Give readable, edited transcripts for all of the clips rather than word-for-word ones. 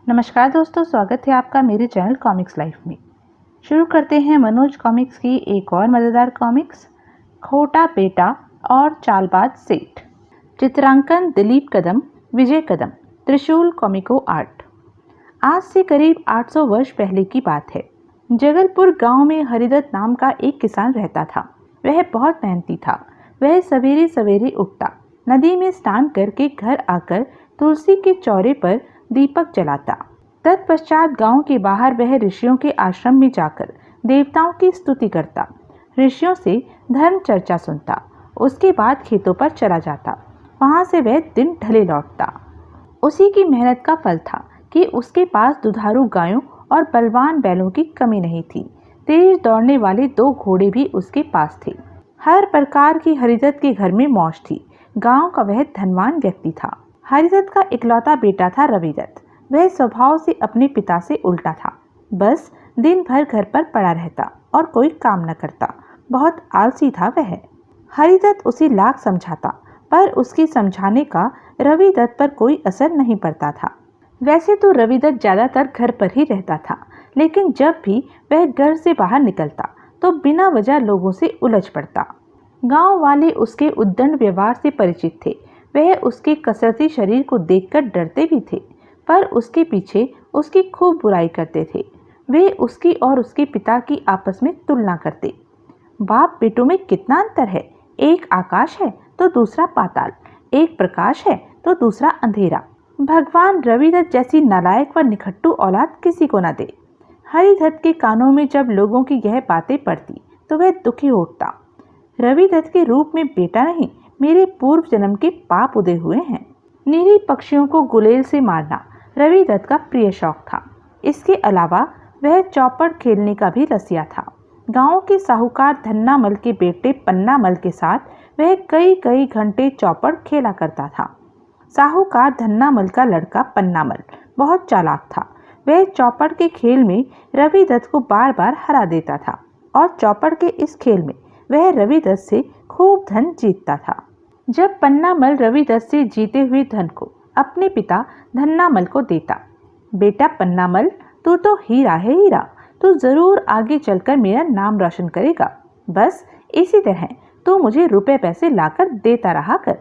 नमस्कार दोस्तों, स्वागत है आपका मेरे चैनल कॉमिक्स लाइफ में। शुरू करते हैं मनोज कॉमिक्स की एक और मज़ेदार कॉमिक्स, खोटा बेटा और चालबाज सेठ। चित्रांकन दिलीप कदम, विजय कदम, त्रिशूल कॉमिको आर्ट। आज से करीब 800 वर्ष पहले की बात है। जगलपुर गांव में हरिदत्त नाम का एक किसान रहता था। वह बहुत मेहनती था। वह सवेरे सवेरे उठता, नदी में स्नान करके घर आकर तुलसी के चौरे पर दीपक जलाता। तत्पश्चात गांव के बाहर वह ऋषियों के आश्रम में जाकर देवताओं की स्तुति करता, ऋषियों से धर्म चर्चा सुनता। उसके बाद खेतों पर चला जाता। वहां से वह दिन ढले लौटता। उसी की मेहनत का फल था कि उसके पास दुधारू गायों और बलवान बैलों की कमी नहीं थी। तेज दौड़ने वाले 2 घोड़े भी उसके पास थे। हर प्रकार की हरिदत्त के घर में मौज थी। गांव का वह धनवान व्यक्ति था। हरिदत्त का इकलौता बेटा था रविदत्त। वह स्वभाव से अपने पिता से उल्टा था। बस दिन भर घर पर पड़ा रहता और कोई काम न करता। बहुत आलसी था वह। हरिदत्त उसे लाख समझाता, पर उसके समझाने का रविदत्त पर कोई असर नहीं पड़ता था। वैसे तो रविदत्त ज्यादातर घर पर ही रहता था, लेकिन जब भी वह घर से बाहर निकलता तो बिना वजह लोगों से उलझ पड़ता। गांव वाले उसके उद्दंड व्यवहार से परिचित थे। वह उसके कसरती शरीर को देखकर डरते भी थे, पर उसके पीछे उसकी खूब बुराई करते थे। वे उसकी और उसके पिता की आपस में तुलना करते। बाप बेटों में कितना अंतर है, एक आकाश है तो दूसरा पाताल, एक प्रकाश है तो दूसरा अंधेरा। भगवान रविदत्त जैसी नालायक व निखट्टू औलाद किसी को न दे। हरिदत्त के कानों में जब लोगों की यह बातें पड़ती तो वह दुखी उठता। रविदत्त के रूप में बेटा नहीं, मेरे पूर्व जन्म के पाप उदय हुए हैं। निरीह पक्षियों को गुलेल से मारना रविदत्त का प्रिय शौक था। इसके अलावा वह चौपड़ खेलने का भी रसिया था। गांव के साहूकार धन्नामल के बेटे पन्नामल के साथ वह कई कई घंटे चौपड़ खेला करता था। साहूकार धन्नामल का लड़का पन्नामल बहुत चालाक था। वह चौपड़ के खेल में रविदत्त को बार बार हरा देता था और चौपड़ के इस खेल में वह रविदत्त से खूब धन जीतता था। जब पन्नामल रविदत्त से जीते हुए धन को अपने पिता धन्नामल को देता, बेटा पन्नामल, तू तो हीरा है हीरा, तू जरूर आगे चलकर मेरा नाम रोशन करेगा। बस इसी तरह तू मुझे रुपए पैसे लाकर देता रहा कर।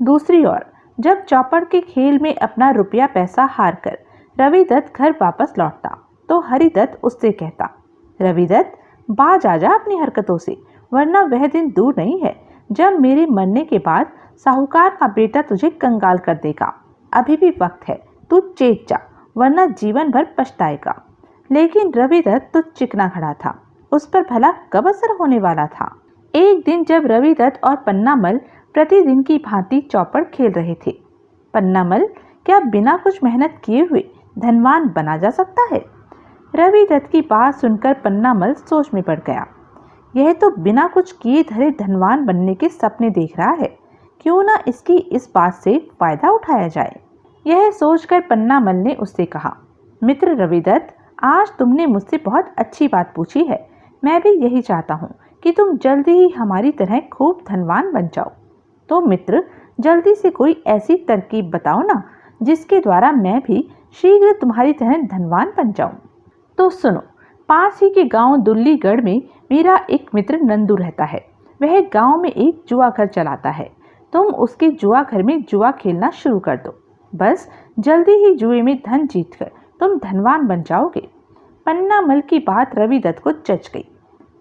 दूसरी ओर जब चौपड़ के खेल में अपना रुपया पैसा हार कर रविदत्त घर वापस लौटता तो हरिदत्त उससे कहता, रविदत्त, बाज आ जा अपनी हरकतों से, वरना वह दिन दूर नहीं है जब मेरे मरने के बाद साहूकार का बेटा तुझे कंगाल कर देगा। अभी भी वक्त है, तू चेत जा, वरना जीवन भर पछताएगा। लेकिन रविदत्त तो चिकना खड़ा था। उस पर भला कब असर होने वाला था। एक दिन जब रविदत्त और पन्नामल प्रतिदिन की भांति चौपड़ खेल रहे थे, पन्नामल, क्या बिना कुछ मेहनत किए हुए धनवान बना जा सकता है? रविदत्त की बात सुनकर पन्नामल सोच में पड़ गया। यह तो बिना कुछ किए धरे धनवान बनने के सपने देख रहा है। क्यों ना इसकी इस बात से फायदा उठाया जाए। यह सोचकर पन्नामल ने उससे कहा, मित्र रविदत्त, आज तुमने मुझसे बहुत अच्छी बात पूछी है। मैं भी यही चाहता हूँ कि तुम जल्दी ही हमारी तरह खूब धनवान बन जाओ। तो मित्र, जल्दी से कोई ऐसी तरकीब बताओ ना, जिसके द्वारा मैं भी शीघ्र तुम्हारी तरह धनवान बन जाऊं। तो सुनो, पास ही के गांव दुल्लीगढ़ में मेरा एक मित्र नंदू रहता है। वह गांव में एक जुआ घर चलाता है। तुम उसके जुआ घर में जुआ खेलना शुरू कर दो। बस जल्दी ही जुए में धन जीतकर तुम धनवान बन जाओगे। पन्नामल की बात रविदत्त को जच गई।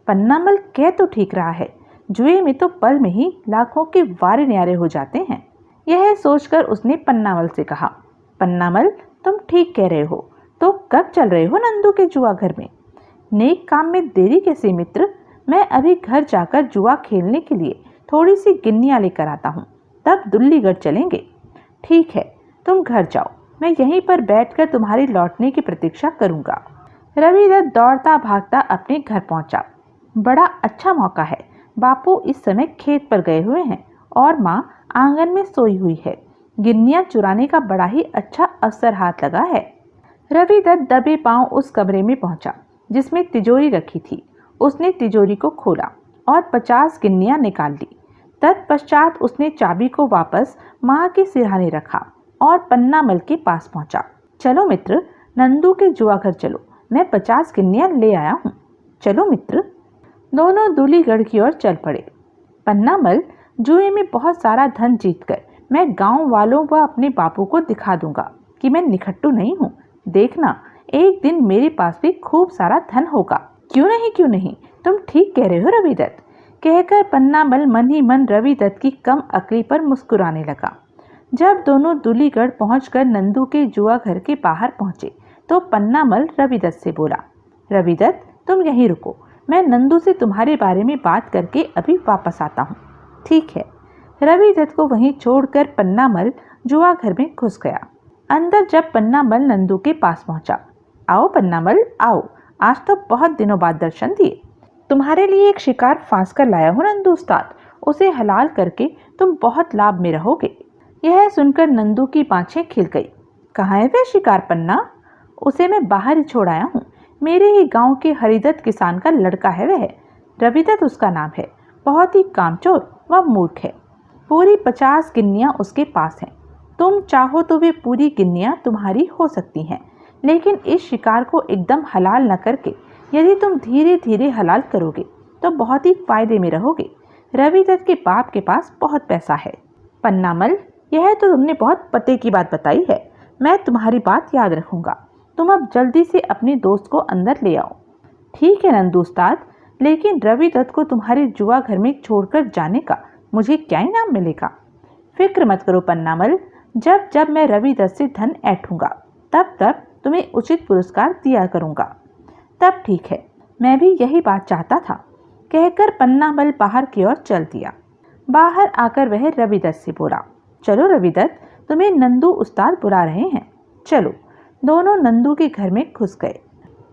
पन्नामल कह तो ठीक रहा है, जुए में तो पल में ही लाखों के वारे न्यारे हो जाते हैं। यह सोचकर उसने पन्नामल से कहा, पन्नामल, तुम ठीक कह रहे हो। तो कब चल रहे हो नंदू के जुआ घर में? नेक काम में देरी कैसे मित्र, मैं अभी घर जाकर जुआ खेलने के लिए थोड़ी सी गिन्नियाँ लेकर आता हूँ, तब दुल्लीगढ़ चलेंगे। ठीक है, तुम घर जाओ, मैं यहीं पर बैठकर तुम्हारी लौटने की प्रतीक्षा करूँगा। रविदत्त दौड़ता भागता अपने घर पहुँचा। बड़ा अच्छा मौका है, बापू इस समय खेत पर गए हुए हैं और माँ आंगन में सोई हुई है। गिन्नियाँ चुराने का बड़ा ही अच्छा अवसर हाथ लगा है। रविदत्त दबे पांव उस कमरे में पहुंचा जिसमें तिजोरी रखी थी। उसने तिजोरी को खोला और 50 गिन्नियाँ निकाल ली। तत्पश्चात उसने चाबी को वापस माँ के सिरहाने रखा और पन्नामल के पास पहुंचा। चलो मित्र, नंदू के जुआ घर चलो, मैं 50 गिन्नियां ले आया हूँ। चलो मित्र। दोनों दूलीगढ़ की ओर चल पड़े। पन्नामल, जुए में बहुत सारा धन जीतकर मैं गांव वालों व अपने बापू को दिखा दूंगा कि मैं निखट्टू नहीं हूँ। देखना, एक दिन मेरे पास भी खूब सारा धन होगा। क्यों नहीं, क्यों नहीं, तुम ठीक कह रहे हो रविदत्त, कहकर पन्नामल मन ही मन रविदत्त की कम अकली पर मुस्कुराने लगा। जब दोनों दूलीगढ़ पहुंचकर नंदू के जुआ घर के बाहर पहुंचे तो पन्नामल रविदत्त से बोला, रविदत्त, तुम यहीं रुको, मैं नंदू से तुम्हारे बारे में बात करके अभी वापस आता हूँ। ठीक है। रविदत्त को वहीं छोड़कर पन्नामल जुआ घर में घुस गया। अंदर जब पन्नामल नंदू के पास पहुंचा, आओ पन्नामल, आओ, आज तो बहुत दिनों बाद दर्शन दिए। तुम्हारे लिए एक शिकार फांस कर लाया हूँ नंदू उस्ताद, उसे हलाल करके तुम बहुत लाभ में रहोगे। यह सुनकर नंदू की बाँछें खिल गई। कहाँ है वह शिकार पन्ना? उसे मैं बाहर ही छोड़ आया हूँ। मेरे ही गांव के हरिदत्त किसान का लड़का है वह, रविदत्त उसका नाम है। बहुत ही कामचोर व मूर्ख है। पूरी 50 गिन्नियाँ उसके पास हैं। तुम चाहो तो वे पूरी गिन्नियाँ तुम्हारी हो सकती हैं, लेकिन इस शिकार को एकदम हलाल न करके यदि तुम धीरे धीरे हलाल करोगे तो बहुत ही फायदे में रहोगे। रविदत्त के बाप के पास बहुत पैसा है। पन्नामल, यह तो तुमने बहुत पते की बात बताई है। मैं तुम्हारी बात याद रखूंगा। तुम अब जल्दी से अपने दोस्त को अंदर ले आओ। ठीक है नंदू उस्ताद, लेकिन रविदत्त को तुम्हारे जुआ घर में छोड़कर जाने का मुझे क्या इनाम मिलेगा? फिक्र मत करो पन्नामल, जब जब मैं रविदत्त से धन ऐंठूंगा तब तब तुम्हें उचित पुरस्कार दिया करूंगा। तब ठीक है, मैं भी यही बात चाहता था, कहकर पन्नामल बाहर की ओर चल दिया। बाहर आकर वह रविदत्त से बोला, चलो रविदत्त, तुम्हें नंदू उस्ताद बुला रहे हैं, चलो। दोनों नंदू के घर में घुस गए।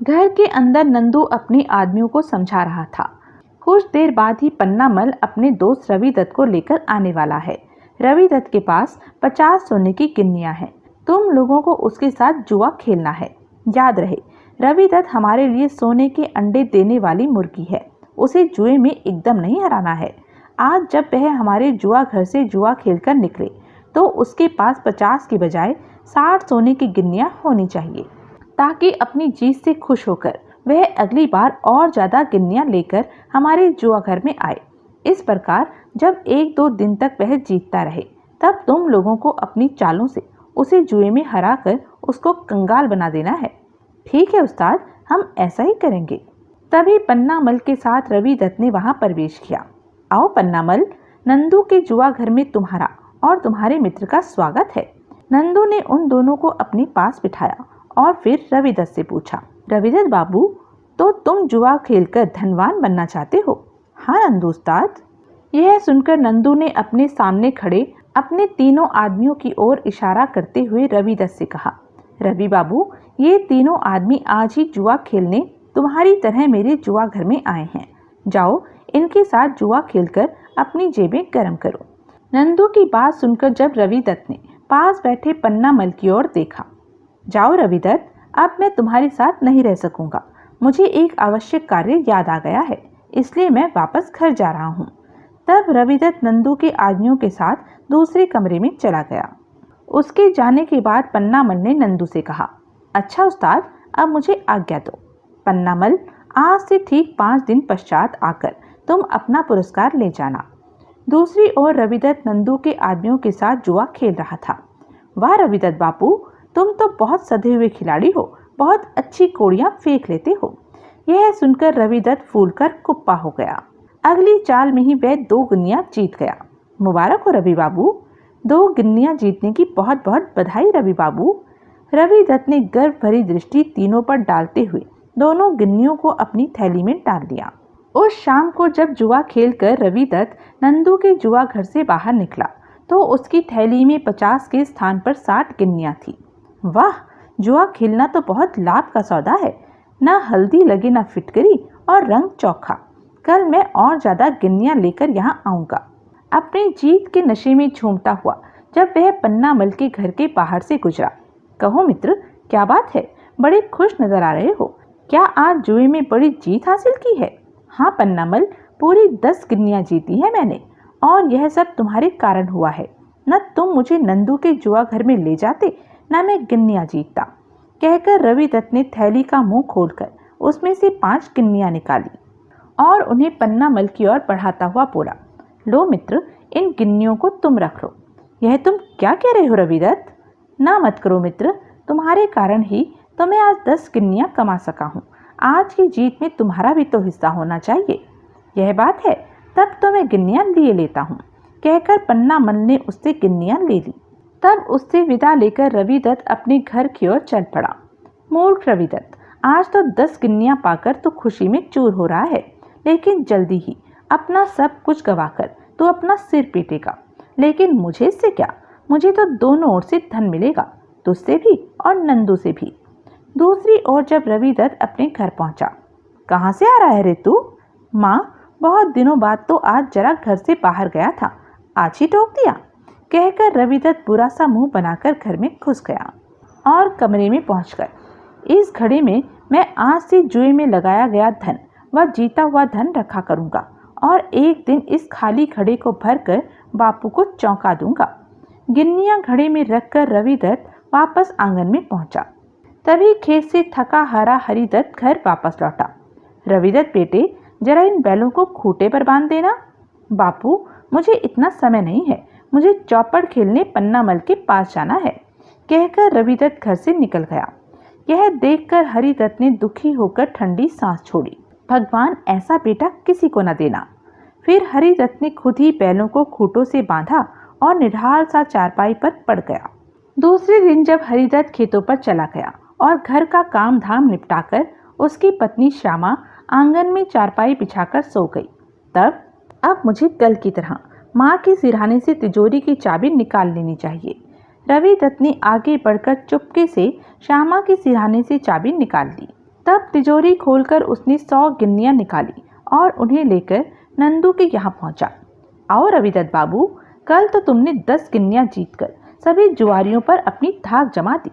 घर के अंदर नंदू अपने आदमियों को समझा रहा था। कुछ देर बाद ही पन्नामल अपने दोस्त रविदत्त को लेकर आने वाला है। रविदत्त के पास 50 सोने की गिन्नियां हैं। तुम लोगों को उसके साथ जुआ खेलना है। याद रहे, रविदत्त हमारे लिए सोने के अंडे देने वाली मुर्गी है। उसे जुए में एकदम नहीं हराना है। आज जब वह हमारे जुआ घर से जुआ खेलकर निकले तो उसके पास 50 की बजाय 60 सोने की गिन्नियां होनी चाहिए, ताकि अपनी जीत से खुश होकर वह अगली बार और ज़्यादा गिन्नियां लेकर हमारे जुआ घर में आए। इस प्रकार जब 1-2 दिन तक वह जीतता रहे तब तुम लोगों को अपनी चालों से उसे जुए में हराकर उसको कंगाल बना देना है। ठीक है उस्ताद, हम ऐसा ही करेंगे। तभी पन्नामल के साथ रविदत्त ने वहां प्रवेश किया। आओ पन्नामल, नंदू के जुआ घर में तुम्हारा और तुम्हारे मित्र का स्वागत है। नंदू ने उन दोनों को अपने पास बिठाया और फिर रविदत्त से पूछा, रविदत्त बाबू, तो तुम जुआ खेलकर धनवान बनना चाहते हो? हाँ नंदू उस्ताद। यह सुनकर नंदू ने अपने सामने खड़े अपने तीनों आदमियों की ओर इशारा करते हुए रविदत्त से कहा, रवि बाबू, ये तीनों आदमी आज ही जुआ खेलने तुम्हारी तरह मेरे जुआ घर में आए हैं। जाओ, इनके साथ जुआ खेलकर अपनी जेबें गर्म करो। नंदू की बात सुनकर जब रविदत्त ने पास बैठे पन्नामल की ओर देखा, जाओ रविदत्त, अब मैं तुम्हारे साथ नहीं रह सकूंगा। मुझे एक आवश्यक कार्य याद आ गया है, इसलिए मैं वापस घर जा रहा हूँ। तब रविदत्त नंदू के आदमियों के साथ दूसरे कमरे में चला गया। उसके जाने के बाद पन्नामल ने नंदू से कहा, अच्छा उस्ताद, अब मुझे आज्ञा दो। पन्नामल, आज से ठीक 5 दिन पश्चात आकर तुम अपना पुरस्कार ले जाना। दूसरी ओर रविदत्त नंदू के आदमियों के साथ जुआ खेल रहा था। वाह रविदत्त बापू, तुम तो बहुत सधे हुए खिलाड़ी हो, बहुत अच्छी कोड़ियां फेंक लेते हो। यह सुनकर रविदत्त फूलकर कुप्पा हो गया। अगली चाल में ही वह 2 गिन्नियां जीत गया। मुबारक हो रवि बाबू, 2 गिन्नियां जीतने की बहुत बहुत बधाई रवि बाबू। रविदत्त ने गर्व भरी दृष्टि तीनों पर डालते हुए दोनों गिन्नियों को अपनी थैली में डाल दिया। उस शाम को जब जुआ खेलकर रविदत्त नंदू के जुआ घर से बाहर निकला तो उसकी थैली में 50 के स्थान पर 60 गिन्नियां थी। वाह, जुआ खेलना तो बहुत लाभ का सौदा है। ना हल्दी लगे ना फिटकरी और रंग चौखा। कल मैं और ज्यादा गिन्नियां लेकर यहाँ आऊंगा। अपनी जीत के नशे में झूमता हुआ जब वह पन्नामल के घर के बाहर से गुजरा। कहो मित्र, क्या बात है, बड़े खुश नजर आ रहे हो। क्या आज जुए में बड़ी जीत हासिल की है? हाँ पन्नामल, पूरी 10 गिन्नियां जीती है मैंने, और यह सब तुम्हारे कारण हुआ है। न तुम मुझे नंदू के जुआ घर में ले जाते, न मैं गिन्नियां जीतता। कहकर रवि दत्त ने थैली का मुंह खोलकर उसमें से 5 गिन्नियां निकाली और उन्हें पन्ना मल की ओर बढ़ाता हुआ बोला, लो मित्र, इन गिन्नियों को तुम रख लो। यह तुम क्या कह रहे हो रवि दत्त? ना मत करो मित्र, तुम्हारे कारण ही तो मैं आज 10 गिन्नियां कमा सका हूँ। आज की जीत में तुम्हारा भी तो हिस्सा होना चाहिए। यह बात है, तब तो मैं गिन्नियां लिए लेता हूँ। कहकर पन्ना मल ने उससे गिन्नियां ले ली। तब उससे विदा लेकर रवि दत्त अपने घर की ओर चल पड़ा। मूर्ख रवि दत्त, आज तो 10 गिन्नियां पाकर तो खुशी में चूर हो रहा है, लेकिन जल्दी ही अपना सब कुछ गवाकर तो अपना सिर पीटेगा। लेकिन मुझे इससे क्या, मुझे तो दोनों ओर से धन मिलेगा, तुझसे भी और नंदू से भी। दूसरी ओर जब रवि दत्त अपने घर पहुंचा, कहाँ से आ रहा है रे तू? माँ, बहुत दिनों बाद तो आज जरा घर से बाहर गया था, आज ही टोक दिया। कहकर रवि दत्त बुरा सा मुंह बनाकर घर में घुस गया और कमरे में पहुंचकर इस घड़ी में मैं आज से जुए में लगाया गया धन व जीता हुआ धन रखा करूंगा और एक दिन इस खाली घड़े को भरकर बापू को चौंका दूंगा। गिन्नियां घड़े में रखकर रवि दत्त वापस आंगन में पहुंचा। तभी खेत से थका हारा हरि दत्त घर वापस लौटा। रवि दत्त बेटे, जरा इन बैलों को खूंटे पर बांध देना। बापू, मुझे इतना समय नहीं है, मुझे चौपड़ खेलने पन्ना मल के पास जाना है। कहकर रवि दत्त घर से निकल गया। यह देखकर हरि दत्त ने दुखी होकर ठंडी सांस छोड़ी। भगवान, ऐसा बेटा किसी को न देना। फिर हरि दत्त ने खुद ही बैलों को खूंटों से बांधा और निढाल सा चारपाई पर पड़ गया। दूसरे दिन जब हरि दत्त खेतों पर चला गया और घर का काम धाम निपटाकर उसकी पत्नी श्यामा आंगन में चारपाई बिछाकर सो गई, तब अब मुझे कल की तरह माँ के सिरहाने से तिजोरी की चाबी निकाल लेनी चाहिए। रवि दत्त ने आगे बढ़कर चुपके से श्यामा के सिरहाने से चाबी निकाल ली। तब तिजोरी खोलकर उसने 100 गिन्नियां निकाली और उन्हें लेकर नंदू के यहाँ पहुंचा। आओ रवि दत्त बाबू, कल तो तुमने 10 गिन्नियां जीतकर सभी जुआरियों पर अपनी धाक जमा दी।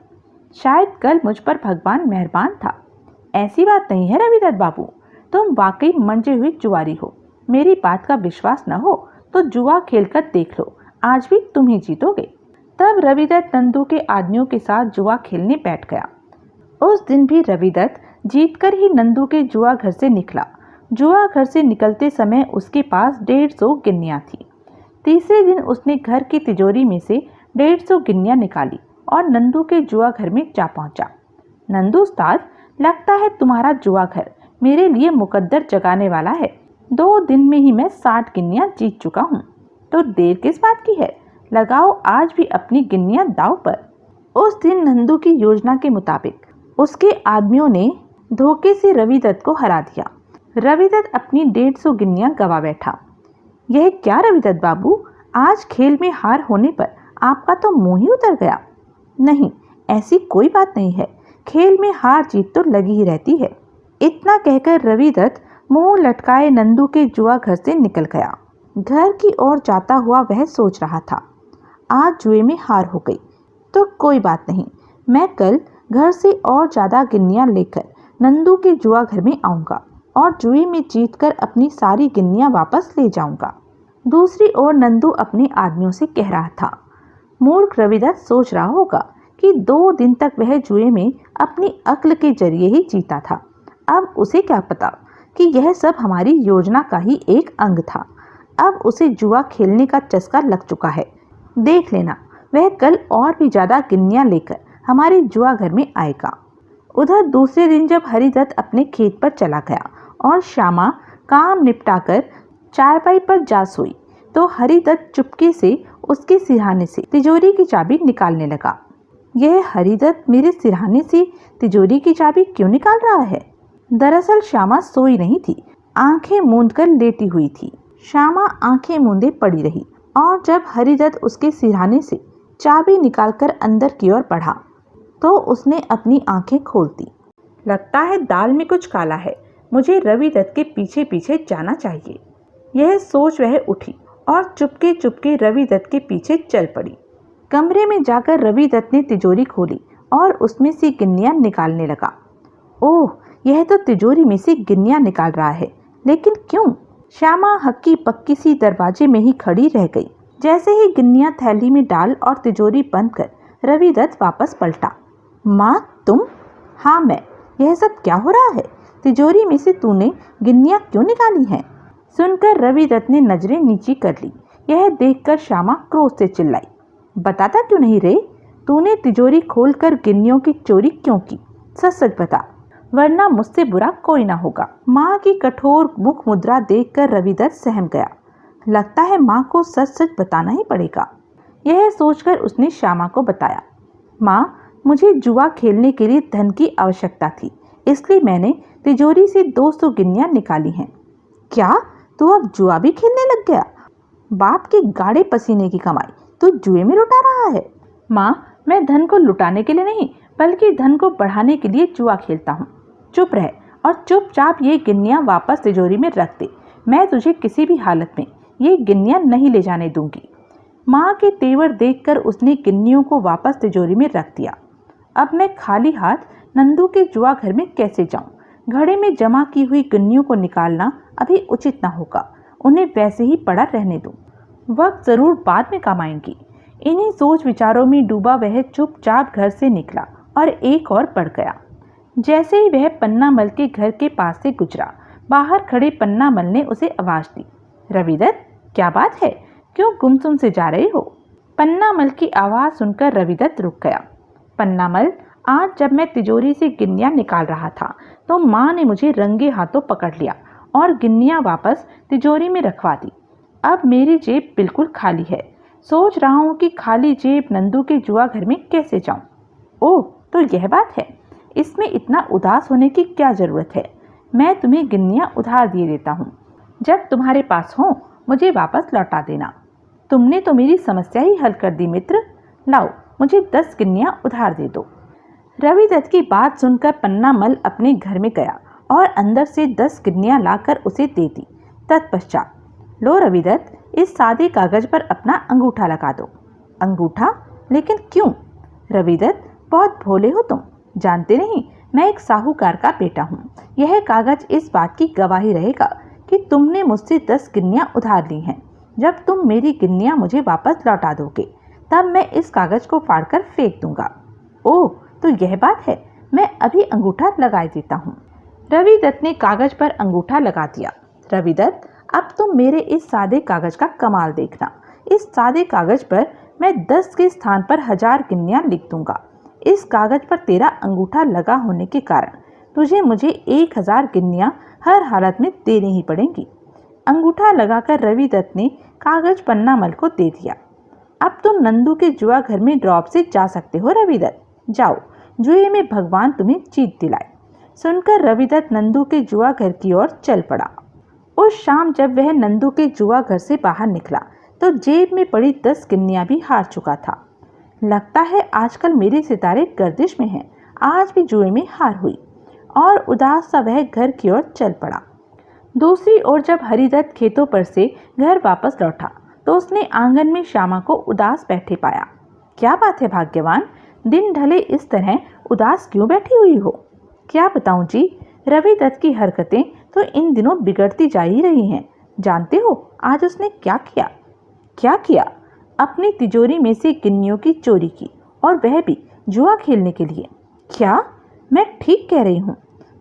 शायद कल मुझ पर भगवान मेहरबान था। ऐसी बात नहीं है रवि दत्त बाबू, तुम वाकई मंजे हुए जुआरी हो। मेरी बात का विश्वास न हो तो जुआ खेलकर देख लो, आज भी तुम ही जीतोगे। तब रवि दत्त नंदू के आदमियों के साथ जुआ खेलने बैठ गया। उस दिन भी रवि दत्त जीतकर ही नंदू के जुआ घर से निकला। जुआ घर से निकलते समय उसके पास 150 गिन्नियां थी। तीसरे दिन उसने घर की तिजोरी में से 150 गिन्नियां निकाली और नंदू के जुआ घर में जा पहुंचा। नंदू उस्ताद, लगता है तुम्हारा जुआ घर मेरे लिए मुकद्दर जगाने वाला है। 2 दिन में ही मैं 60 गिन्नियां जीत चुका हूँ, तो देर किस बात की है, लगाओ आज भी अपनी गिन्नियां दांव पर। उस दिन नंदू की योजना के मुताबिक उसके आदमियों ने धोखे से रवि दत्त को हरा दिया। रवि दत्त अपनी 150 गिन्नियां गवा बैठा। यह क्या रवि दत्त बाबू, आज खेल में हार होने पर आपका तो मुंह ही उतर गया। नहीं, ऐसी कोई बात नहीं है, खेल में हार जीत तो लगी ही रहती है। इतना कहकर रवि दत्त मुंह लटकाए नंदू के जुआ घर से निकल गया। घर की ओर जाता हुआ वह सोच रहा था, आज जुए में हार हो गई तो कोई बात नहीं, मैं कल घर से और ज़्यादा गिन्नियां लेकर नंदू के जुआ घर में आऊँगा और जुए में जीतकर अपनी सारी गिन्नियां वापस ले जाऊँगा। दूसरी ओर नंदू अपने आदमियों से कह रहा था। मूर्ख रवि दत्त सोच रहा होगा कि 2 दिन तक वह जुए में अपनी अक्ल के जरिए ही जीता था। अब उसे क्या पता कि यह सब हमारी योजना का ही एक अंग था। अब उसे जुआ खेलने का चस्का लग चुका है। देख लेना, वह कल और भी ज़्यादा गिन्नियां लेकर हमारे जुआ घर में आएगा। उधर दूसरे दिन जब हरि दत्त अपने खेत पर चला गया और श्यामा काम निपटाकर चारपाई पर जा सोई, तो हरि दत्त चुपके से उसके सिरहाने से तिजोरी की चाबी निकालने लगा। यह हरि दत्त मेरे सिरहाने से तिजोरी की चाबी क्यों निकाल रहा है? दरअसल श्यामा सोई नहीं थी, आंखें मूंदकर लेटी हुई थी। श्यामा आंखें मूंदे पड़ी रही और जब हरि दत्त उसके सिरहाने से चाबी निकालकर अंदर की ओर बढ़ा तो उसने अपनी आंखें खोल दी। लगता है दाल में कुछ काला है, मुझे रवि दत्त के पीछे पीछे जाना चाहिए। यह सोच वह उठी और चुपके चुपके रवि दत्त के पीछे चल पड़ी। कमरे में जाकर रवि दत्त ने तिजोरी खोली और उसमें से गिन्नियां निकालने लगा। ओह, यह तो तिजोरी में से गिन्नियां निकाल रहा है, लेकिन क्यों? श्यामा हक्की पक्की सी दरवाजे में ही खड़ी रह गई। जैसे ही गिन्नियां थैली में डाल और तिजोरी बंद कर रवि दत्त वापस पलटा। माँ, तुम? हाँ मैं। यह सब क्या हो रहा है? तिजोरी में से तूने गिन्नियाँ क्यों निकाली हैं? सुनकर रवि दत्त ने नजरें नीची कर ली। यह देखकर श्यामा क्रोध से चिल्लाई, बताता क्यों नहीं रे? तूने तिजोरी खोलकर गिन्नियों की चोरी क्यों की? सच सच बता, वरना मुझसे बुरा कोई ना होगा। माँ की कठोर मुख मुद्रा देखकर रवि दत्त सहम गया। लगता है माँ को सच सच बताना ही पड़ेगा। यह सोचकर उसने श्यामा को बताया, माँ, मुझे जुआ खेलने के लिए धन की आवश्यकता थी, इसलिए मैंने तिजोरी से 200 गिन्नियाँ निकाली हैं। क्या तू अब जुआ भी खेलने लग गया? बाप के गाढ़े पसीने की कमाई तू जुए में लुटा रहा है। माँ, मैं धन को लुटाने के लिए नहीं, बल्कि धन को बढ़ाने के लिए जुआ खेलता हूँ। चुप रह और चुपचाप ये गिन्नियाँ वापस तिजोरी में रख दे। मैं तुझे किसी भी हालत में ये गिन्नियाँ नहीं ले जाने दूंगी। माँ के तेवर देखकर उसने गिन्नियों को वापस तिजोरी में रख दिया। अब मैं खाली हाथ नंदू के जुआ घर में कैसे जाऊं? घड़े में जमा की हुई गिन्नियों को निकालना अभी उचित ना होगा। उन्हें वैसे ही पड़ा रहने दूं। वक्त जरूर बाद में काम आएंगी। इन्हीं सोच विचारों में डूबा वह चुपचाप घर से निकला और एक और बढ़ गया। जैसे ही वह पन्नामल के घर के पास से गुजरा, बाहर खड़े पन्नामल ने उसे आवाज दी, रवि दत्त, क्या बात है? क्यों गुमसुम से जा रहे हो? पन्नामल की आवाज सुनकर रवि दत्त रुक गया। पन्नामल, आज जब मैं तिजोरी से गिन्नियाँ निकाल रहा था तो माँ ने मुझे रंगे हाथों पकड़ लिया और गिन्नियाँ वापस तिजोरी में रखवा दी। अब मेरी जेब बिल्कुल खाली है। सोच रहा हूँ कि खाली जेब नंदू के जुआ घर में कैसे जाऊँ। ओह, तो यह बात है। इसमें इतना उदास होने की क्या जरूरत है? मैं तुम्हें गिन्नियाँ उधार दिए देता हूँ। जब तुम्हारे पास हो मुझे वापस लौटा देना। तुमने तो मेरी समस्या ही हल कर दी मित्र। लाओ, मुझे 10 गिन्नियाँ उधार दे दो। रवि दत्त की बात सुनकर पन्नामल अपने घर में गया और अंदर से 10 गिन्नियाँ लाकर उसे दे दी। तत्पश्चात, लो रवि दत्त, इस सादे कागज पर अपना अंगूठा लगा दो। अंगूठा? लेकिन क्यों? रवि दत्त, बहुत भोले हो तुम। जानते नहीं, मैं एक साहूकार का बेटा हूँ। यह कागज इस बात की गवाही रहेगा कि तुमने मुझसे 10 गिन्नियाँ उधार ली हैं। जब तुम मेरी गिन्नियाँ मुझे वापस लौटा दोगे तब मैं इस कागज को फाड़कर फेंक दूंगा। ओह, तो यह बात है। मैं अभी अंगूठा लगा देता हूँ। रवि दत्त ने कागज पर अंगूठा लगा दिया। रवि दत्त, अब तुम मेरे इस सादे कागज का कमाल देखना। इस सादे कागज पर मैं 10 के स्थान पर 1000 गिन्नियाँ लिख दूंगा। इस कागज पर तेरा अंगूठा लगा होने के कारण तुझे मुझे 1000 गिन्नियाँ हर हालत में देनी ही पड़ेंगी। अंगूठा लगाकर रवि दत्त ने कागज पन्नामल को दे दिया। अब तुम नंदू के जुआ घर में ड्रॉप से जा सकते हो रवि दत्त। जाओ, जुए में भगवान तुम्हें जीत दिलाए। सुनकर रवि दत्त नंदू के जुआ घर की ओर चल पड़ा। उस शाम जब वह नंदू के जुआ घर से बाहर निकला तो जेब में पड़ी 10 गिन्नियाँ भी हार चुका था। लगता है आजकल मेरे सितारे गर्दिश में हैं। आज भी जुए में हार हुई। और उदास सा वह घर की ओर चल पड़ा। दूसरी ओर जब हरिदत्त खेतों पर से घर वापस लौटा तो उसने आंगन में श्यामा को उदास बैठे पाया। क्या बात है भाग्यवान, दिन ढले इस तरह उदास क्यों बैठी हुई हो? क्या बताऊं जी, रवि दत्त की हरकतें तो इन दिनों बिगड़ती जा ही रही हैं। जानते हो आज उसने क्या किया? क्या किया? अपनी तिजोरी में से गिन्नियों की चोरी की, और वह भी जुआ खेलने के लिए। क्या? मैं ठीक कह रही हूँ?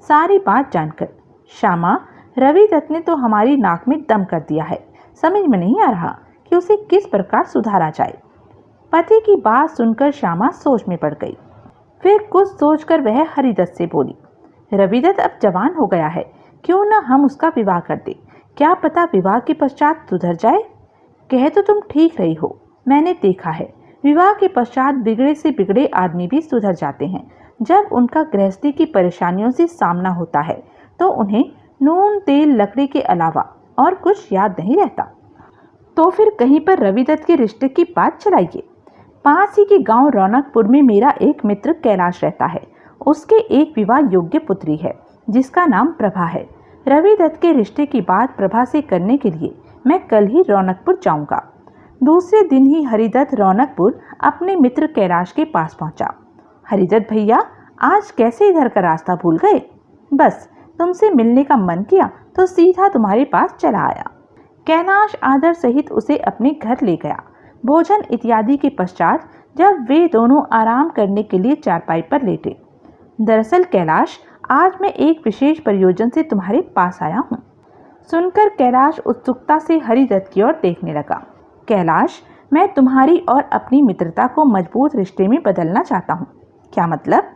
सारी बात जानकर श्यामा, रवि दत्त ने तो हमारी नाक में दम कर दिया है। समझ में नहीं आ रहा कि उसे किस प्रकार सुधारा जाए। पति की बात सुनकर श्यामा सोच में पड़ गई। फिर कुछ सोचकर वह हरिदत्त से बोली, रवि दत्त अब जवान हो गया है, क्यों न हम उसका विवाह कर दे। क्या पता विवाह के पश्चात सुधर जाए। कह तो तुम ठीक रही हो। मैंने देखा है विवाह के पश्चात बिगड़े से बिगड़े आदमी भी सुधर जाते हैं। जब उनका गृहस्थी की परेशानियों से सामना होता है तो उन्हें नून तेल लकड़ी के अलावा और कुछ याद नहीं रहता। तो फिर कहीं पर रवि दत्त के रिश्ते की बात चलाइए। पास ही के गांव रौनकपुर में मेरा एक मित्र कैलाश रहता है। उसके एक विवाह योग्य पुत्री है जिसका नाम प्रभा है। रवि दत्त के रिश्ते की बात प्रभा से करने के लिए मैं कल ही रौनकपुर जाऊंगा। दूसरे दिन ही हरिदत्त रौनकपुर अपने मित्र कैलाश के पास पहुंचा। हरिदत्त भैया, आज कैसे इधर का रास्ता भूल गए? बस तुमसे मिलने का मन किया तो सीधा तुम्हारे पास चला आया। कैलाश आदर सहित उसे अपने घर ले गया। भोजन इत्यादि के पश्चात जब वे दोनों आराम करने के लिए चारपाई पर लेटे दरअसल कैलाश, आज मैं एक विशेष प्रयोजन से तुम्हारे पास आया हूँ। सुनकर कैलाश उत्सुकता से हरिदत्त की ओर देखने लगा। कैलाश, मैं तुम्हारी और अपनी मित्रता को मजबूत रिश्ते में बदलना चाहता हूँ। क्या मतलब?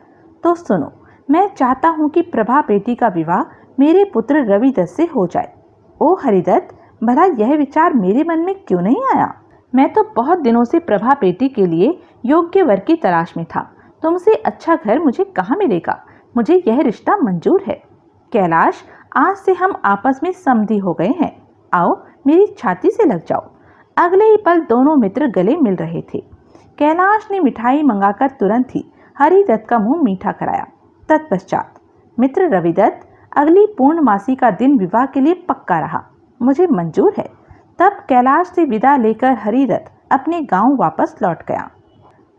तो सुनो, मैं चाहता हूँ कि प्रभा बेटी का विवाह मेरे पुत्र रविदत्त से हो जाए। ओ हरिदत्त, भला यह विचार मेरे मन में क्यों नहीं आया? मैं तो बहुत दिनों से प्रभा बेटी के लिए योग्य वर की तलाश में था। तुमसे अच्छा घर मुझे कहाँ मिलेगा? मुझे यह रिश्ता मंजूर है। कैलाश, आज से हम आपस में समधी हो गए हैं। आओ, मेरी छाती से लग जाओ। अगले ही पल दोनों मित्र गले मिल रहे थे। कैलाश ने मिठाई मंगाकर तुरंत ही हरिदत्त का मुंह मीठा कराया। तत्पश्चात, मित्र रविदत्त, अगली पूर्णमासी का दिन विवाह के लिए पक्का रहा। मुझे मंजूर है। तब कैलाश से विदा लेकर हरिदत्त अपने गांव वापस लौट गया।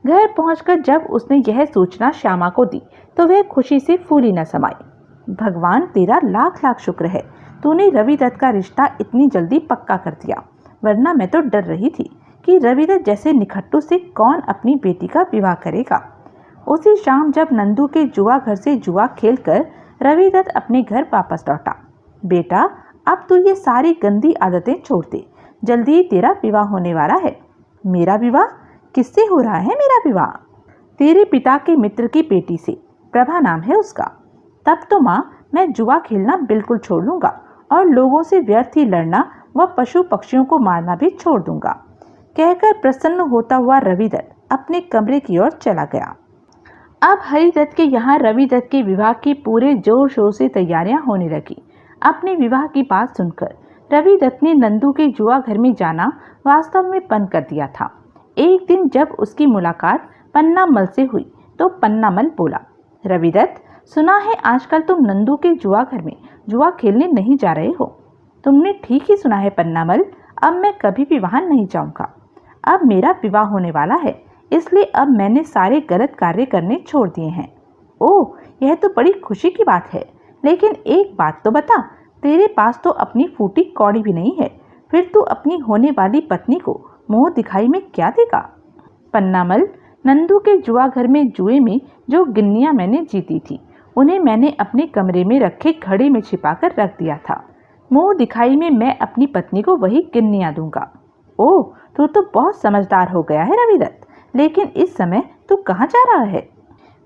घर पहुंचकर जब उसने यह सूचना श्यामा को दी तो वह खुशी से फूली न समाई। भगवान तेरा लाख लाख शुक्र है, तूने रविदत्त का रिश्ता इतनी जल्दी पक्का कर दिया, वरना मैं तो डर रही थी कि रविदत्त जैसे निखट्टू से कौन अपनी बेटी का विवाह करेगा। उसी शाम जब नंदू के जुआ घर से जुआ खेलकर रविदत्त अपने घर वापस लौटा। बेटा, अब तू ये सारी गंदी आदतें छोड़ दे, जल्दी ही तेरा विवाह होने वाला है। मेरा विवाह? किससे हो रहा है मेरा विवाह? तेरे पिता के मित्र की बेटी से, प्रभा नाम है उसका। तब तो माँ, मैं जुआ खेलना बिल्कुल छोड़ दूंगा और लोगों से व्यर्थ ही लड़ना व पशु पक्षियों को मारना भी छोड़ दूंगा। कहकर प्रसन्न होता हुआ रविदत्त अपने कमरे की ओर चला गया। अब हरिदत्त के यहाँ रविदत्त के विवाह की पूरे जोर शोर से तैयारियां होने लगी। अपने विवाह की बात सुनकर रविदत्त ने नंदू के जुआ घर में जाना वास्तव में बंद कर दिया था। एक दिन जब उसकी मुलाकात पन्नामल से हुई तो पन्नामल बोला, रविदत्त, सुना है आजकल तुम नंदू के जुआ घर में जुआ खेलने नहीं जा रहे हो। तुमने ठीक ही सुना है पन्नामल, अब मैं कभी भी वहां नहीं जाऊंगा। अब मेरा विवाह होने वाला है, इसलिए अब मैंने सारे गलत कार्य करने छोड़ दिए हैं। ओह, यह तो बड़ी खुशी की बात है, लेकिन एक बात तो बता, तेरे पास तो अपनी फूटी कौड़ी भी नहीं है, फिर तू अपनी होने वाली पत्नी को मुंह दिखाई में क्या देगा? पन्नामल, नंदू के जुआ घर में जुए में जो गिन्नियां मैंने जीती थी, उन्हें मैंने अपने कमरे में रखे घड़े में छिपाकर रख दिया था। मुंह दिखाई में मैं अपनी पत्नी को वही गिन्नियां दूंगा। ओह, तू तो बहुत समझदार हो गया है रविदत्त, लेकिन इस समय तू कहाँ जा रहा है?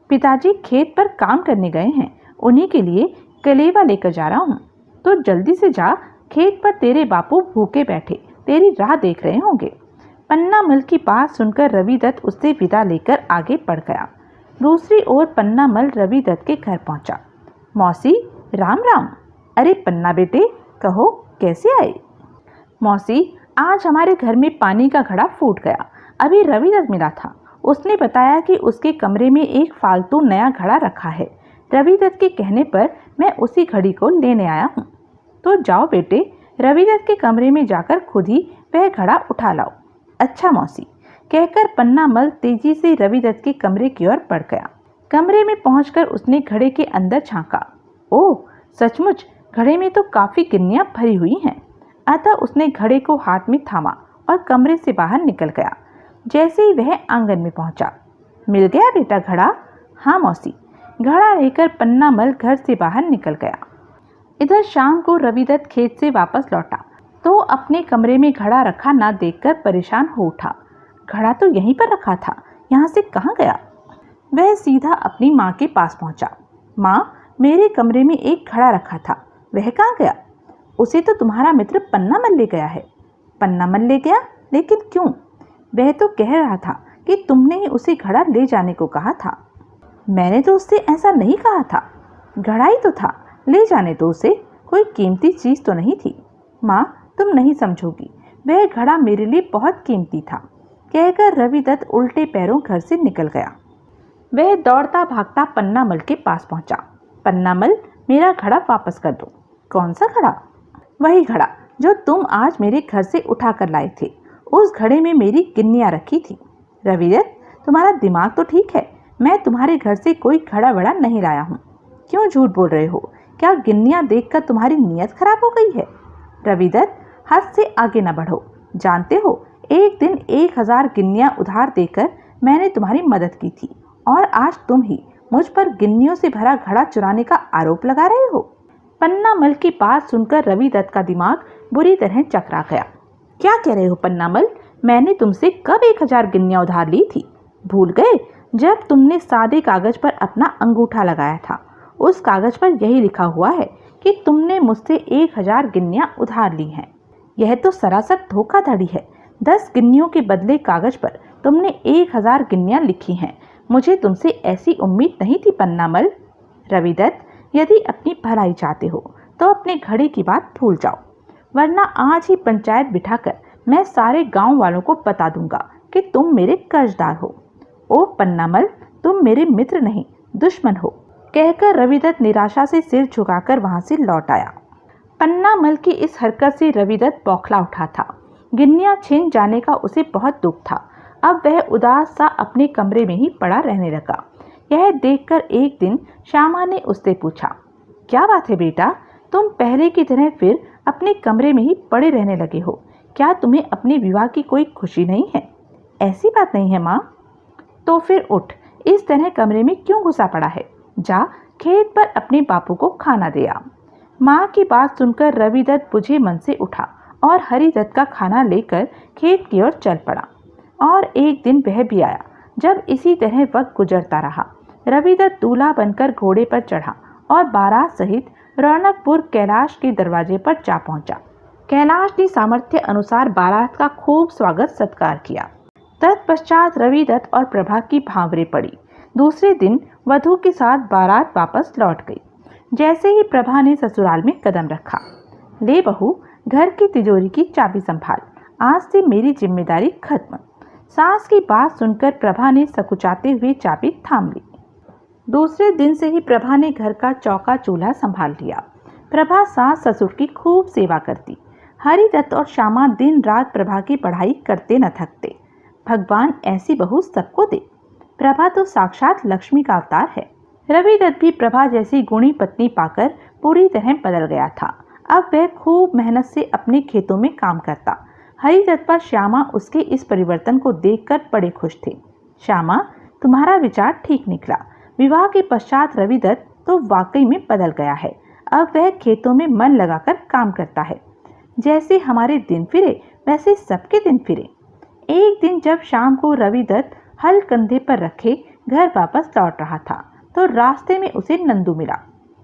पिताजी खेत पर काम करने गए हैं, उन्हीं के लिए कलेवा लेकर जा रहा हूँ। तो जल्दी से जा, खेत पर तेरे बापू भूखे बैठे तेरी राह देख रहे होंगे। पन्नामल की बात सुनकर रविदत्त उससे विदा लेकर आगे बढ़ गया। दूसरी ओर पन्नामल रविदत्त के घर पहुंचा। मौसी, राम राम। अरे पन्ना बेटे, कहो कैसे आए? मौसी, आज हमारे घर में पानी का घड़ा फूट गया। अभी रविदत्त मिला था, उसने बताया कि उसके कमरे में एक फालतू नया घड़ा रखा है। रविदत्त के कहने पर मैं उसी घड़ी को लेने आया हूँ। तो जाओ बेटे, रविदत्त के कमरे में जाकर खुद ही वह घड़ा उठा लाओ। अच्छा मौसी, कहकर पन्नामल तेजी से रविदत्त के कमरे की ओर बढ़ गया। कमरे में पहुंचकर उसने घड़े के अंदर झांका। ओह, सचमुच घड़े में तो काफी गिन्नियां भरी हुई हैं। अतः उसने घड़े को हाथ में थामा और कमरे से बाहर निकल गया। जैसे ही वह आंगन में पहुंचा, मिल गया बेटा घड़ा? हाँ मौसी। घड़ा लेकर पन्नामल घर से बाहर निकल गया। इधर शाम को रविदत्त खेत से वापस लौटा तो अपने कमरे में घड़ा रखा ना देखकर परेशान हो उठा। घड़ा तो यहीं पर रखा था, यहाँ से कहाँ गया? वह सीधा अपनी माँ के पास पहुँचा। माँ, मेरे कमरे में एक घड़ा रखा था, वह कहाँ गया? उसे तो तुम्हारा मित्र पन्नामल ले गया है। पन्नामल ले गया? लेकिन क्यों? वह तो कह रहा था कि तुमने ही उसे घड़ा ले जाने को कहा था। मैंने तो उससे ऐसा नहीं कहा था। घड़ा ही तो था, ले जाने तो उसे, कोई कीमती चीज तो नहीं थी। माँ, तुम नहीं समझोगी, वह घड़ा मेरे लिए बहुत कीमती था। कहकर रविदत्त उल्टे पैरों घर से निकल गया। वह दौड़ता भागता पन्नामल के पास पहुंचा। पन्नामल, मेरा घड़ा वापस कर दो। कौन सा घड़ा? वही घड़ा जो तुम आज मेरे घर से उठा कर लाए थे। उस घड़े में मेरी गिन्नियां रखी थी। रविदत्त, तुम्हारा दिमाग तो ठीक है, मैं तुम्हारे घर से कोई घड़ा वड़ा नहीं लाया हूँ। क्यों झूठ बोल रहे हो? क्या गिन्नियां देखकर तुम्हारी नीयत खराब हो गई है? रविदत्त, हद से आगे न बढ़ो। जानते हो, एक दिन 1000 गिन्नियां उधार देकर मैंने तुम्हारी मदद की थी और आज तुम ही मुझ पर गिन्नियों से भरा घड़ा चुराने का आरोप लगा रहे हो? पन्नामल की बात सुनकर रविदत्त का दिमाग बुरी तरह चकरा गया। क्या कह रहे हो पन्नामल? मैंने तुमसे कब 1000 गिन्नियां उधार ली थी? भूल गए जब तुमने सादे कागज पर अपना अंगूठा लगाया था? उस कागज पर यही लिखा हुआ है कि तुमने मुझसे 1000 गिन्नियां उधार ली हैं। यह तो सरासर धोखाधड़ी है। 10 गिन्नियों के बदले कागज पर तुमने 1000 गिन्नियां लिखी हैं। मुझे तुमसे ऐसी उम्मीद नहीं थी पन्नामल। रविदत्त, यदि अपनी भलाई चाहते हो तो अपने घड़े की बात भूल जाओ, वरना आज ही पंचायत बिठाकर मैं सारे गांव वालों को बता दूंगा कि तुम मेरे कर्जदार हो। ओ पन्नामल, तुम मेरे मित्र नहीं दुश्मन हो, कहकर रविदत्त निराशा से सिर झुकाकर वहां से लौट आया। पन्नामल की इस हरकत से रविदत्त बौखला उठा था। गिन्नियां छिन जाने का उसे बहुत दुख था। अब वह उदास सा अपने कमरे में ही पड़ा रहने लगा। यह देखकर एक दिन श्यामा ने उससे पूछा, क्या बात है बेटा, तुम पहले की तरह फिर अपने कमरे में ही पड़े रहने लगे हो? क्या तुम्हें अपने विवाह की कोई खुशी नहीं है? ऐसी बात नहीं है माँ। तो फिर उठ, इस तरह कमरे में क्यों घुसा पड़ा है? जा खेत पर अपने बापू को खाना दे आ। माँ की बात सुनकर रविदत्त बुझे मन से उठा और हरिदत्त का खाना लेकर खेत की ओर चल पड़ा। और एक दिन वह भी आया जब इसी तरह वक्त गुजरता रहा। रविदत्त दूल्हा बनकर घोड़े पर चढ़ा और बारात सहित रौनकपुर कैलाश के दरवाजे पर जा पहुंचा। कैलाश ने सामर्थ्य अनुसार बारात का खूब स्वागत सत्कार किया। तत्पश्चात रविदत्त और प्रभा की भांवरे पड़ी। दूसरे दिन वधू के साथ बारात वापस लौट गई। जैसे ही प्रभा ने ससुराल में कदम रखा, ले बहू, घर की तिजोरी की चाबी संभाल, आज से मेरी जिम्मेदारी खत्म। सास की बात सुनकर प्रभा ने सकुचाते हुए चाबी थाम ली। दूसरे दिन से ही प्रभा ने घर का चौका चूल्हा संभाल लिया। प्रभा सास ससुर की खूब सेवा करती। हरिदत्त और श्यामा दिन रात प्रभा की पढ़ाई करते न थकते। भगवान ऐसी बहू सबको दे। प्रभा तो साक्षात लक्ष्मी का अवतार है। रविदत्त भी प्रभा जैसी गुणी पत्नी पाकर पूरी तरह बदल गया था। अब वह खूब मेहनत से अपने खेतों में काम करता। हरिदत्त पर श्यामा उसके इस परिवर्तन को देखकर बड़े खुश थे। श्यामा, तुम्हारा विचार ठीक निकला। विवाह के पश्चात रविदत्त तो वाकई में बदल गया है। अब वह खेतों में मन लगाकर काम करता है। जैसे हमारे दिन फिरे वैसे सबके दिन फिरे। एक दिन जब शाम को रविदत्त हल कंधे पर रखे घर वापस लौट रहा था तो रास्ते में उसे नंदू मिला।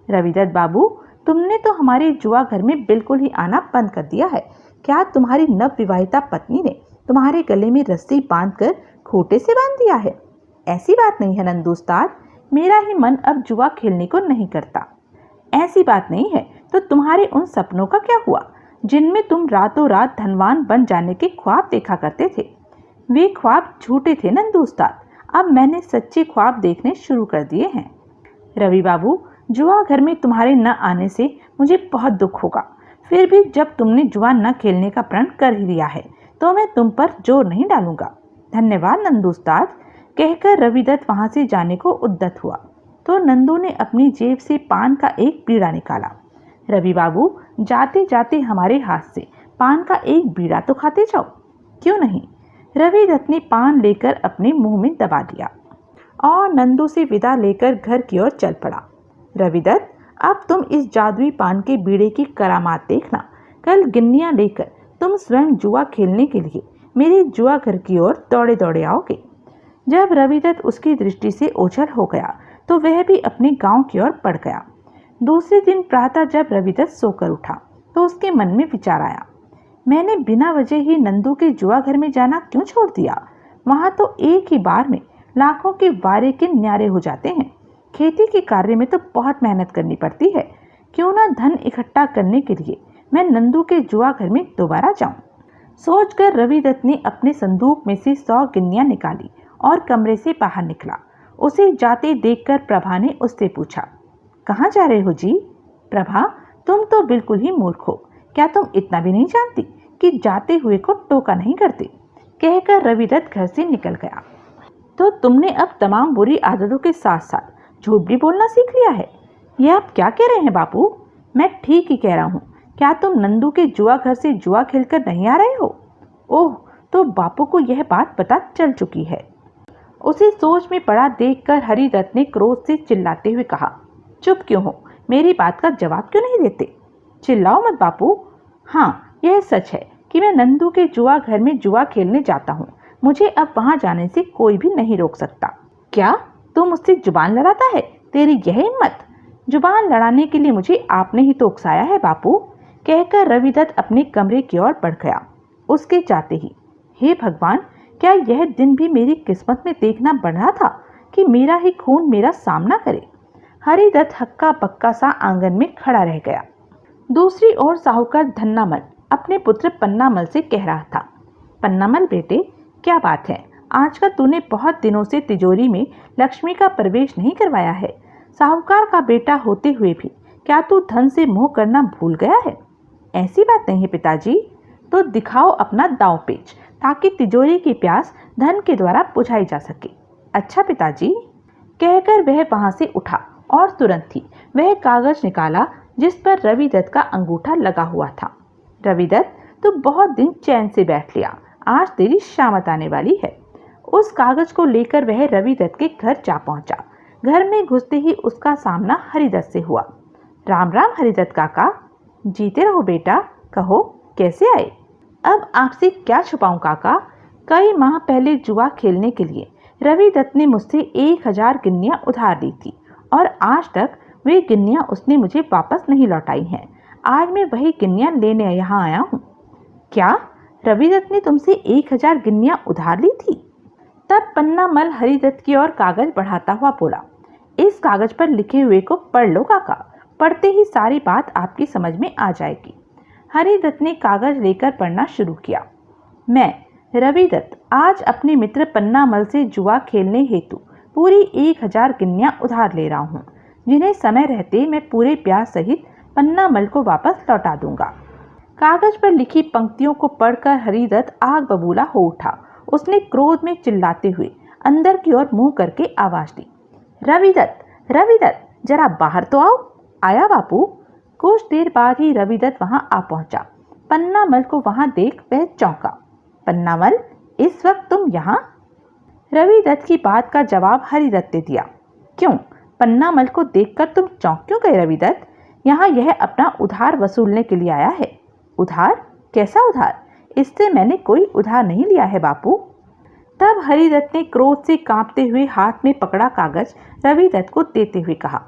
रविदत्त बाबू, तुमने तो हमारे जुआ घर में बिल्कुल ही आना बंद कर दिया है। क्या तुम्हारी नवविवाहिता पत्नी ने तुम्हारे गले में रस्सी बांधकर खूंटे से बांध दिया है? ऐसी बात नहीं है नंदू उस्ताद, मेरा ही मन अब जुआ खेलने को नहीं करता। ऐसी बात नहीं है तो तुम्हारे उन सपनों का क्या हुआ जिनमें तुम रातों रात धनवान बन जाने के ख्वाब देखा करते थे? वे ख्वाब झूठे थे नंदू उस्ताद। अब मैंने सच्चे ख्वाब देखने शुरू कर दिए हैं। रवि बाबू, जुआ घर में तुम्हारे न आने से मुझे बहुत दुख होगा। फिर भी जब तुमने जुआ न खेलने का प्रण कर ही लिया है तो मैं तुम पर जोर नहीं डालूंगा। धन्यवाद नंदू उस्ताद, कहकर रविदत्त वहां से जाने को उद्यत हुआ तो नंदू ने अपनी जेब से पान का एक बीड़ा निकाला। रवि बाबू, जाते जाते हमारे हाथ से पान का एक बीड़ा तो खाते जाओ। क्यों नहीं? रविदत्त ने पान लेकर अपने मुंह में दबा दिया और नंदू से विदा लेकर घर की ओर चल पड़ा। रविदत्त, अब तुम इस जादुई पान के बीड़े की करामात देखना। कल गिन्नियां लेकर तुम स्वयं जुआ खेलने के लिए मेरे जुआ घर की ओर दौड़े दौड़े आओगे। जब रविदत्त उसकी दृष्टि से ओझल हो गया तो वह भी अपने गांव की ओर बढ़ गया। दूसरे दिन प्रातः जब रविदत्त सोकर उठा तो उसके मन में विचार आया, मैंने बिना वजह ही नंदू के जुआ घर में जाना क्यों छोड़ दिया? वहां तो एक ही बार में लाखों के वारे के न्यारे हो जाते हैं। खेती के कार्य में तो बहुत मेहनत करनी पड़ती है। क्यों ना धन इकट्ठा करने के लिए मैं नंदू के जुआ घर में दोबारा जाऊं। सोचकर रविदत्त ने अपने संदूक में से 100 गिन्नियां निकाली और कमरे से बाहर निकला। उसे जाते देखकर प्रभा ने उससे पूछा, कहाँ जा रहे हो जी? प्रभा, तुम तो बिल्कुल ही मूर्ख हो। क्या तुम इतना भी नहीं जानती कि जाते हुए को टोका नहीं करते? कहकर रविदत्त घर से निकल गया। तो तुमने अब तमाम बुरी आदतों के साथ साथ झूठ भी बोलना सीख लिया है। यह आप क्या कह रहे हैं बापू? मैं ठीक ही कह रहा हूँ। क्या तुम नंदू के जुआ घर से जुआ खेलकर नहीं आ रहे हो? ओह, तो बापू को यह बात पता चल चुकी है। उसे सोच में पड़ा देखकर हरिदत्त ने क्रोध से चिल्लाते हुए कहा, चुप क्यों हो? मेरी बात का जवाब क्यों नहीं देते? चिल्लाओ मत बापू। हाँ, यह सच है कि मैं नंदू के जुआ घर में जुआ खेलने जाता हूँ। मुझे अब वहां जाने से कोई भी नहीं रोक सकता। क्या तू मुझसे जुबान लड़ाता है? तेरी यह हिम्मत? जुबान लड़ाने के लिए मुझे आपने ही तो उकसाया है बापू, कहकर रविदत्त अपने कमरे की ओर बढ़ गया। उसके जाते ही, हे भगवान, क्या यह दिन भी मेरी किस्मत में देखना बढ़ा था कि मेरा ही खून मेरा सामना करे? हरिदत्त हक्का बक्का सा आंगन में खड़ा रह गया। दूसरी ओर साहूकार धन्नामल अपने पुत्र पन्नामल से कह रहा था, पन्नामल बेटे, क्या बात है, आजकल तूने बहुत दिनों से तिजोरी में लक्ष्मी का प्रवेश नहीं करवाया है। साहूकार का बेटा होते हुए भी क्या तू धन से मोह करना भूल गया है? ऐसी बात नहीं है पिताजी, तो दिखाओ अपना दांव पेच, ताकि तिजोरी की प्यास धन के द्वारा बुझाई जा सके। अच्छा पिताजी, कहकर वह वहां से उठा और तुरंत ही वह कागज निकाला जिस पर रविदत्त का अंगूठा लगा हुआ था। रविदत्त, तू बहुत दिन चैन से बैठ लिया, आज तेरी शामत आने वाली है। उस कागज को लेकर वह रविदत्त के घर जा पहुंचा। घर में घुसते ही उसका सामना हरिदत्त से हुआ। राम राम हरिदत्त काका। जीते रहो बेटा, कहो कैसे आए? अब आपसे क्या छुपाऊं काका, कई माह पहले जुआ खेलने के लिए रविदत्त ने मुझसे 1000 गिन्नियां उधार ली थी और आज तक वे गिन्नियां उसने मुझे वापस नहीं लौटाई हैं। आज मैं वही गिन्नियां लेने यहाँ आया हूँ। क्या रविदत्त ने तुमसे 1000 गिन्नियां उधार ली थी? तब पन्नामल हरिदत्त की ओर कागज बढ़ाता हुआ बोला, इस कागज पर लिखे हुए को पढ़ लो काका, पढ़ते ही सारी बात आपकी समझ में आ जाएगी। हरिदत्त ने कागज लेकर पढ़ना शुरू किया। मैं रविदत्त आज अपने मित्र पन्नामल से जुआ खेलने हेतु पूरी 1000 गिन्नियां उधार ले रहा हूँ, जिन्हें समय रहते मैं पूरे ब्याज सहित पन्नामल को वापस लौटा दूंगा। कागज पर लिखी पंक्तियों को पढ़कर हरिदत्त आग बबूला हो उठा। उसने क्रोध में चिल्लाते हुए अंदर की ओर मुंह करके आवाज दी, रविदत्त, रविदत्त, जरा बाहर तो आओ। आया बापू। कुछ देर बाद ही रविदत्त वहां आ पहुंचा। पन्नामल को वहां देख वह चौंका। पन्नामल, इस वक्त तुम यहाँ? रविदत्त की बात का जवाब हरिदत्त ने दिया। क्यों, पन्नामल को देखकर तुम चौंक क्यों गए रविदत्त? यहाँ यह अपना उधार वसूलने के लिए आया है। उधार? कैसा उधार? इससे मैंने कोई उधार नहीं लिया है बापू। तब हरिदत्त ने क्रोध से कांपते हुए हाथ में पकड़ा कागज रविदत्त को देते हुए कहा,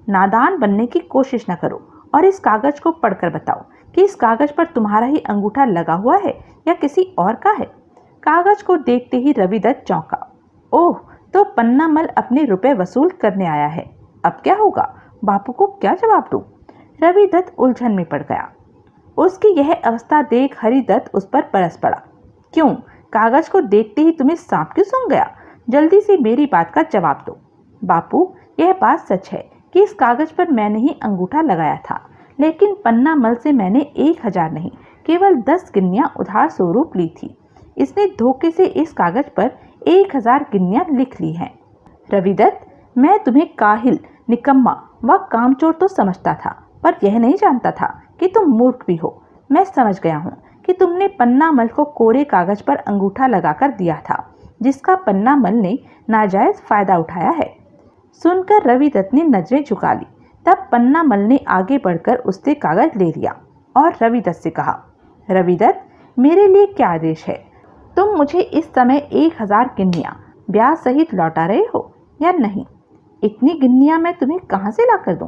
नादान बनने की कोशिश न करो और इस कागज को पढ़कर बताओ कि इस कागज पर तुम्हारा ही अंगूठा लगा हुआ है या किसी और का है। कागज को देखते ही रविदत्त चौंका। ओह, तो पन्नामल अपने रुपए वसूल करने आया है। अब क्या होगा? बापू को क्या जवाब दूं? रविदत्त उलझन में पड़ गया। उसकी यह अवस्था देख हरिदत्त उस पर बरस पड़ा। क्यों, कागज को देखते ही तुम्हें सांप क्यों सूंघ गया? जल्दी से मेरी बात का जवाब दो। बापू, यह बात सच है कि इस कागज पर मैंने ही अंगूठा लगाया था, लेकिन पन्नामल से मैंने 1000 नहीं, केवल 10 गिन्नियां उधार स्वरूप ली थी। इसने धोखे से इस कागज पर 1000 गिन्नियां लिख ली हैं। रविदत्त, मैं तुम्हें काहिल, निकम्मा व कामचोर तो समझता था, पर यह नहीं जानता था कि तुम मूर्ख भी हो। मैं समझ गया हूँ कि तुमने पन्नामल को कोरे कागज पर अंगूठा लगाकर दिया था, जिसका पन्नामल ने नाजायज फायदा उठाया है। सुनकर रविदत्त ने नजरें झुका ली। तब पन्नामल ने आगे बढ़कर उससे कागज ले लिया और रविदत्त से कहा, रविदत्त, मेरे लिए क्या आदेश है? तुम मुझे इस समय 1000 गिन्नियां ब्याज सहित लौटा रहे हो या नहीं? इतनी गिन्नियां मैं तुम्हें कहां से लाकर दूं?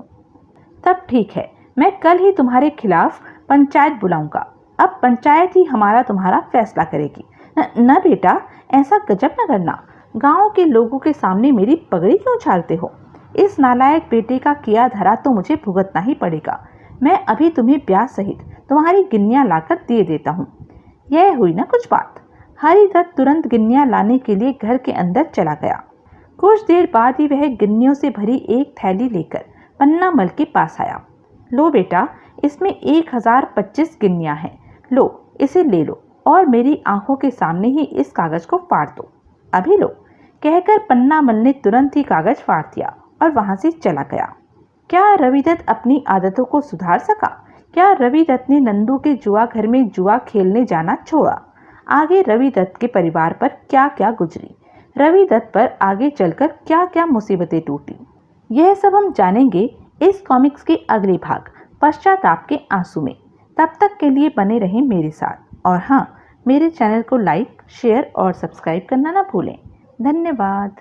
तब ठीक है, मैं कल ही तुम्हारे खिलाफ पंचायत बुलाऊंगा। अब पंचायत ही हमारा तुम्हारा फैसला करेगी। न बेटा, ऐसा गजब न करना। गांव के लोगों के सामने मेरी पगड़ी क्यों उछालते हो? इस नालायक बेटे का किया धरा तो मुझे भुगतना ही पड़ेगा। मैं अभी तुम्हें ब्याज सहित तुम्हारी गिन्नियां लाकर दे देता हूँ। यह हुई ना कुछ बात। हरिदत्त तुरंत गिन्नियां लाने के लिए घर के अंदर चला गया। कुछ देर बाद ही वह गिन्नियों से भरी एक थैली लेकर पन्नामल के पास आया। लो बेटा, इसमें 1025 गिन्नियां हैं। लो, इसे ले लो और मेरी आंखों के सामने ही इस कागज को फाड़ दो। अभी लो, कहकर पन्नामल ने तुरंत ही कागज फाड़ दिया और वहां से चला गया। क्या रविदत्त अपनी आदतों को सुधार सका? क्या रविदत्त ने नंदू के जुआ घर में जुआ खेलने जाना छोड़ा? आगे रविदत्त के परिवार पर क्या क्या गुजरी, रवि दत्त पर आगे चलकर क्या क्या मुसीबतें टूटी, यह सब हम जानेंगे इस कॉमिक्स के अगले भाग पश्चाताप के आंसू में। तब तक के लिए बने रहें मेरे साथ और हाँ, मेरे चैनल को लाइक, शेयर और सब्सक्राइब करना ना भूलें। धन्यवाद।